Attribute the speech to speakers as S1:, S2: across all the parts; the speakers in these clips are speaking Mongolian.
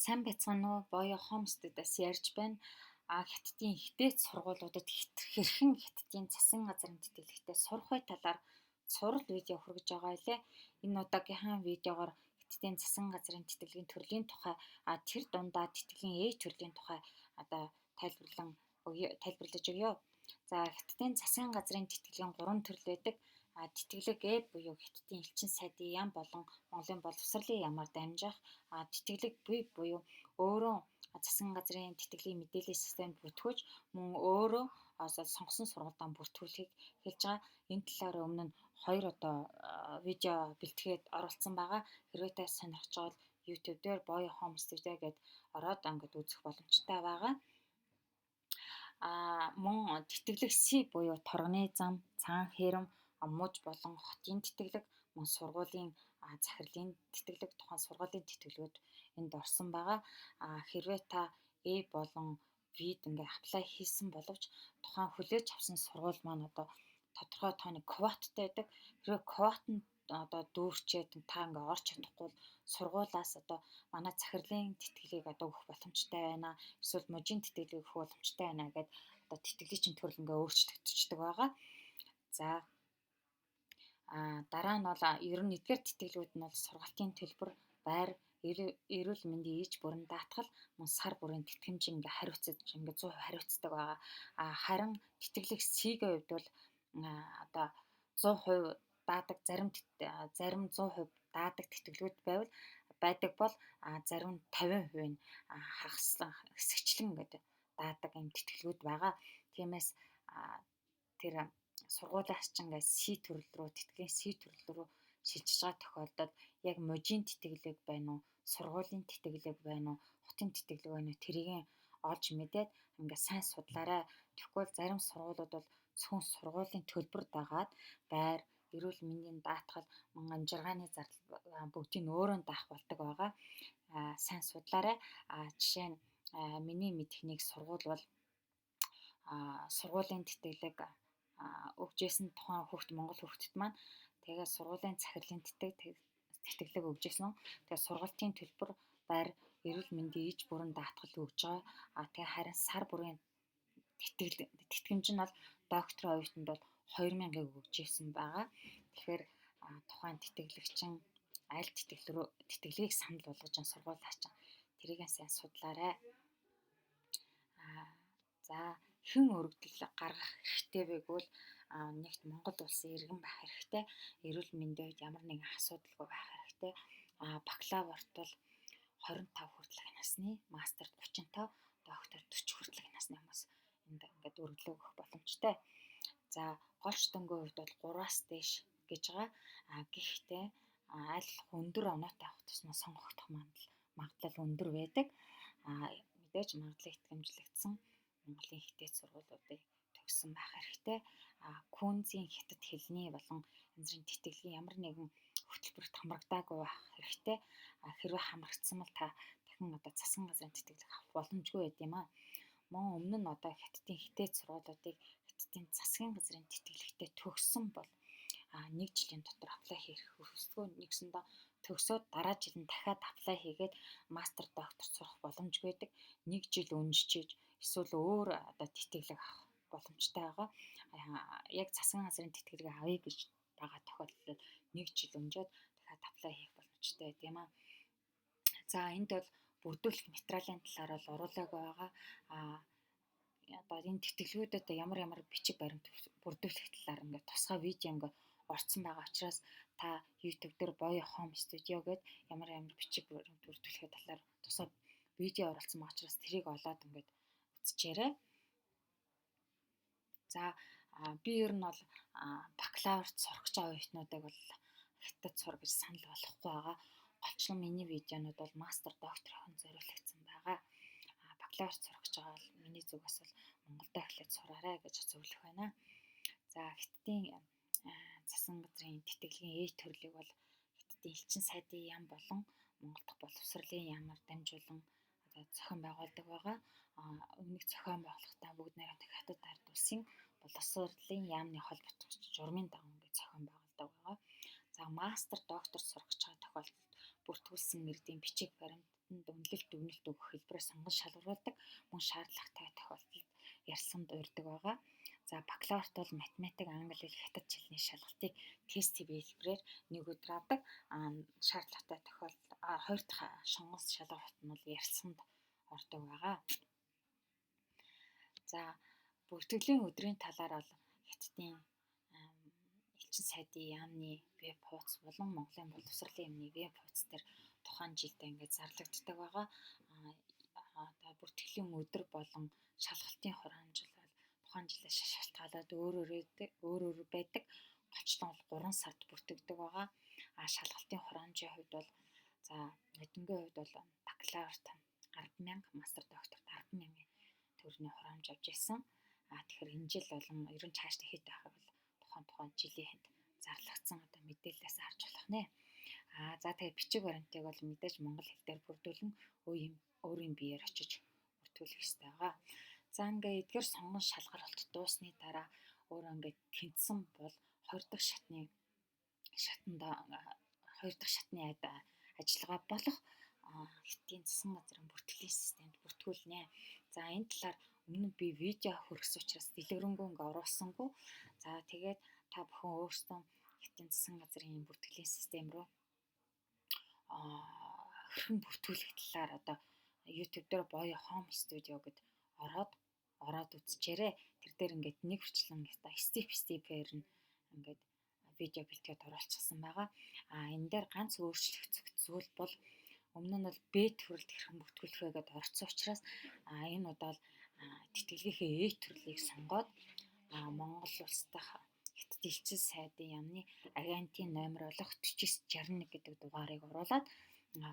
S1: Сайн байцгаана уу? Боё Хомсдоос ярьж байна. Хятадын ихтэй сургуулиудад хэрхэн хятадын засгийн газрын тэтгэлэгтээ сурах бай талаар сурал видео хүргэж байгаа илээ. Энэ удаагийнхаа видеогоор хятадын засгийн газрын тэтгэлгийн төрлийн тухай тэр дундаа тэтгэлийн A төрлийн тухай одоо тайлбарлаж өгье. За хятадын засгийн газрын тэтгэлийн 3 төрөл байдаг. Тэтгэлэг A буюу хятадын элчин сайдын яам болон Монголын боловсролын ямаар дамжих тэтгэлэг B буюу өөрөө засгийн газрын тэтгэлийн мэдээллийн системд бүртгүүлж мөн өөрөө сонгосон сургуультай бүртгүүлэхийг хэлж байгаа. Энэ талаар өмнө нь 2 видео бэлтгээд оруулсан байгаа. Хэрвээ та сонирхож байгаа бол YouTube дээр Boy Home Studio гэдээ ороод ингээд үзэх боломжтой байгаа. Мөн тэтгэлэг C буюу торгоны зам, цаан хэрэм, муж болон хотын тэтгэлэг, мөн сургуулийн захирлын тэтгэлэг, тухайн сургуулийн тэтгэлгүүд энд орсон байгаа. Хэрвээ та A болон V-д ингээ apply хийсэн боловч тухайн хүлээж авсан сургууль маань одоо тодорхой тооны квоттой байдаг. Хэрвээ квотод дүүрчээд та ингээ орч чадахгүй бол сургуулаас одоо манай захирлын тэтгэлгийг өгөх боломжтой байна. Эсвэл мужийн тэтгэлгийг өгөх боломжтой байна гэдэг одоо тэтгэлийн чинь төрөл ингээ өөрчлөгдчихдөг байгаа. За дараа нь бол ер нь эдгээр тэтгэлгүүд нь бол сургалтын төлбөр, байр, эрүүл мэндийн иж бүрэн даатгал, мөн сар бүрийн тэтгэмж ингээ хариуцаж ингээ 100% хариуцдаг байгаа. Харин тэтгэлэг C-ийн хувьд бол одоо 100% даадаг, зарим 100% даадаг тэтгэлгүүд байдаг бол зарим нь 50% хагаслан хэсэгчлэн гэдэг даадаг юм тэтгэлгүүд байгаа. Тиймээс тэр сургуулиас ч ингээ C төрөл рүү, тэтгэлийн C төрөл рүү шилжиж байгаа тохиолдолд яг мужийн тэтгэлэг байна уу, сургуулийн тэтгэлэг байна уу, хотын тэтгэлэг байна уу, тэрийг олж мэдээд ингээ сайн судлаарай. Тэгэхгүй зарим сургуулиуд бол зөвхөн сургуулийн төлбөр дагаад байр, эрүүл мэндийн даатгал, амжиргааны зардал бүгдийг өөрөө даах болдог байгаа. Сайн судлаарай. Жишээ нь миний мэдэх нэг сургууль бол сургуулийн тэтгэлэг өгжсэн тухайн Монгол хүүхдэд маань тэгээ сургуулийн захирлын тэтгэлэг өгжсэн. Тэгээ сургалтын төлбөр, байр, эрүүл мэндийн иж бүрэн даатгал өгж байгаа. Тэгээ харин сар бүрийн тэтгэмж нь бол докторийн оюутанд бол 2000-ыг өгжсэн байгаа. Тэгэхээр тухайн тэтгэлэгчин аль тэтгэлгийг санал болгож сургуулиас чинь тэрийг сайн судлаарай. За хэн өргөдөл гаргах хэрэгтэй вэ гэвэл нэгт Монгол улсын иргэн байх хэрэгтэй. Эрүүл мэндийн хувьд ямар нэгэн асуудалгүй байх хэрэгтэй. Бакалаврт бол 25 хүртэлх насны, мастерт 35, докторт 40 хүртэлх насны хүмүүс ингээд өргөдлөө өгөх боломжтой. За голч дөнгөө хувьд бол 3-аас дээш гэж байгаа. Гэхдээ аль өндөр оноотой авах тусмаа сонгогдох магадлал өндөр байдаг. Мэдээж магадлал итгэмжлэгдсэн Монголын ихтэй сургуулиудыг төгссөн байх хэрэгтэй. Күнзийн хятад хэлний болон янз бүрийн тэтгэлгийн ямар нэгэн хөтөлбөрт хамрагдаагүй байх хэрэгтэй. Хэрвээ хамрагдсан бол та дахин засгийн газрын тэтгэлэг авах боломжгүй байд юм аа. Мөн өмнө нь хятадын ихтэй сургуулиудыг хятадын засгийн газрын тэтгэлэгтээ төгссөн бол 1 жилийн дотор apply хийх хүсдэггүй. Нэгсэндээ төгсөөд дараа жил нь дахиад apply хийгээд мастер, доктор сурах боломжгүй байдаг. 1 жил өнжиж эсвэл өөр тэтгэлэг авах боломжтой байгаа. Яг засгийн газрын тэтгэлэг авъя гэж байгаа тохиолдолд 1 жил өнжөөд дахиад apply хийх боломжтой байдаг юм аа. За энд бол бүрдүүлэх материалын талаар бол оруулаагүй байгаа. Энэ тэтгэлгүүдэд ямар бичиг баримт бүрдүүлэх талаар ингээд тусгай видео ингээд орцсон байгаа учраас та YouTube дээр Boy Home Studio гэдэг ямар бичиг баримт бүрдүүлэх талаар тусгай видео оруулсан байгаа учраас тэрийг олоод ингээд үзчихээрэй. За би ер нь бол бакалаврт сурах гэж байгаа оюутнуудыг бол хятад сур гэж санал болгохгүй байгаа. Голчлон миний видеонууд бол мастер, докторын зориулагдсан байгаа. Бакалаврт сурах гэж байгаа бол миний зүгээс бол Монголдо эхлээд сураарай гэж зөвлөх байна. За хятадын засгийн газрын тэтгэлийн A төрлийг бол хятадын элчин сайдын яам болон Монгол дахь боловсролын яамаар дамжуулан зохион байгуулдаг байгаа. Өмнөх зохион байгуулалтаа бүгд найрамдах хятад ард улсын боловсролын яамны холбогдох журмын дагуу ингээд зохион байгуулдаг байгаа. За мастер, доктор сурах гэж байгаа тохиолдолд бүртгүүлсэн мэргэдийн бичиг баримтанд үнэлэлт дүгнэлт өгөх хэлбэрээр сонгон шалгаруулдаг, мөн шаардлагатай тохиолдолд ярилцсанд урьдаг байгаа. За бакалаврт бол математик, англи хэл, хятад хэлний шалгалтыг тест хэлбэрээр нэг өдөр авдаг. Шаардлагатай тохиолдолд хоёр дахь сонгон шалгалт нь бол ярилцсанд ордог байгаа. За бүртгэлийн өдрийн талаар бол хятадын элчин сайдын яамны веб хуудас болон Монголын боловсролын яамны веб хуудас дээр тухайн жилдээ ингээд зарлагддаг байгаа. Бүртгэлийн өдөр болон шалгалтын хураамжил бол тухайн жилээс шалтгаалаад өөр байдаг. Голчлон бол 3 сард бүртгэдэг байгаа. Шалгалтын хураамжийн хувьд бол за нодингийн хувьд бол бакалаврт 10,000, мастер докторт 10,000 төгрөгийн хураамж авч ирсэн. Тэгэхээр энэ жил болон ер нь цаашдаа хэд байхыг бол тухайн жилийн хэнд зарлагдсан одоо мэдээлэлээс харж болох нэ. За тэгээд бичиг баримтыг бол мэдээж монгол хэл дээр бүрдүүлэн өөрийн биеэр очиж бүртгүүлэх ёстой байгаа. За ингээд эдгээр сонгон шалгаруулалт дуусны дараа өөрөө ингээд тэнцсэн бол 2 дахь шатны ажиллагаа болох Хятадын засгийн газрын бүртгэлийн системд бүртгүүлнэ. За энэ талаар өмнө би видео хөргсөн учраас дэлгэрэнгүй ингээ оруулсангүй. За тэгээд та бүхэн өөрсдөө Хятадын засгийн газрын бүртгэлийн систем рүү хэрхэн бүртгүүлэх талаар одоо YouTube дээр Боё Home Studio гэд ороод үзчихээрэй. Тэр дээр ингээд нэг хүрчлэн степээр нь ингээд видео бэлтгээд оруулчихсан байгаа. Энэ дээр ганц өөрчлөгдөх зүйл бол өмнө нь бол Б төрөлд хэрхэн бүртгүүлэх вэ гэдээ орцсон учраас энэ удаа тэтгэлгийнхээ Э төрлийг сонгоод Монгол улс дахь Хятад элчин сайдын яамны агентийн номер болох 4961 гэдэг дугаарыг оруулаад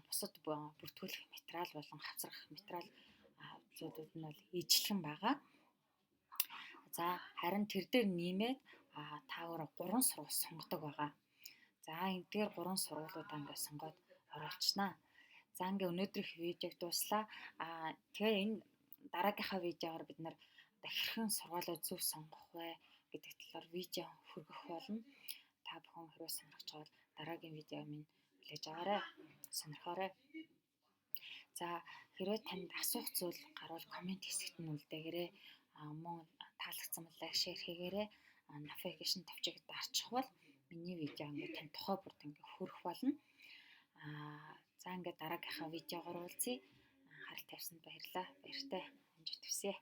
S1: бусад бүртгүүлэх материал болон хавцрах материал зүйлүүд нь бол ижлэгэн байгаа. За харин тэр дээр нэмээд та өөрөө 3 сургууль сонгодог байгаа. За эдгээр 3 сургуулиудаа ингээд сонгоод оруулчихнаа. За ингээд өнөөдрийнх видеог дууслаа. Тэгээ энэ дараагийнхаа видеогоор бид нар хэрхэн сургуулиуд зөв сонгох вэ гэдэг талаар видео хөргөх болно. Та бүхэн хэрвээ сонирхож байгаа бол дараагийн видео минь хүлээж аваарай. Сонирхоорой. За хэрвээ танд асуух зүйл гарвал комент хэсэгт нь үлдээгээрэй. Мөн таалагдсан бол лайк, шеэр хийгээрэй. Notification тавьчих дарчих бол миний видео ингээд тань тухай бүрд ингээд хүрэх болно. За ингээд дараагийнхаа видеогоор уулзъя. Харалт тавьсанд баярлалаа. Баяртай амжилт хүсье.